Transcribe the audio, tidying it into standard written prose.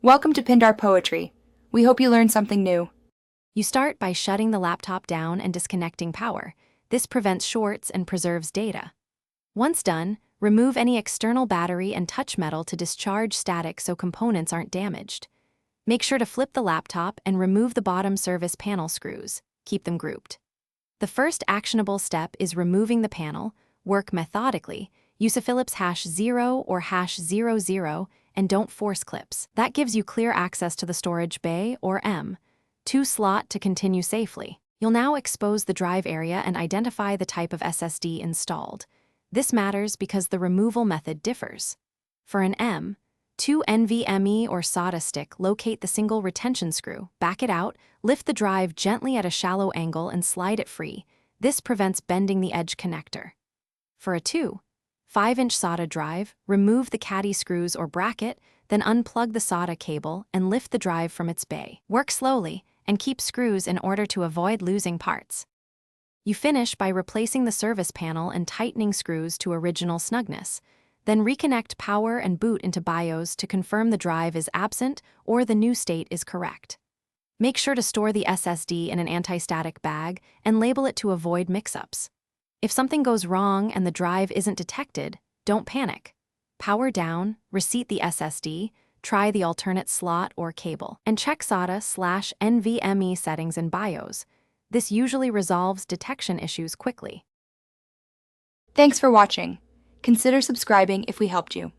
Welcome to Pindar Poetry. We hope you learned something new. You start by shutting the laptop down and disconnecting power. This prevents shorts and preserves data. Once done, remove any external battery and touch metal to discharge static so components aren't damaged. Make sure to flip the laptop and remove the bottom service panel screws. Keep them grouped. The first actionable step is removing the panel. Work methodically. Use a Phillips #0 or #00 and don't force clips. That gives you clear access to the storage bay or M2 slot to continue safely. You'll now expose the drive area and identify the type of SSD installed. This matters because the removal method differs. For an M2 NVMe or SATA stick, locate the single retention screw, back it out, lift the drive gently at a shallow angle and slide it free. This prevents bending the edge connector. For a 2.5-inch SATA drive, remove the caddy screws or bracket, then unplug the SATA cable and lift the drive from its bay. Work slowly and keep screws in order to avoid losing parts. You finish by replacing the service panel and tightening screws to original snugness. Then reconnect power and boot into BIOS to confirm the drive is absent or the new state is correct. Make sure to store the SSD in an anti-static bag and label it to avoid mix-ups. If something goes wrong and the drive isn't detected, don't panic. Power down, reseat the SSD, try the alternate slot or cable, and check SATA/NVMe settings in BIOS. This usually resolves detection issues quickly. Thanks for watching. Consider subscribing if we helped you.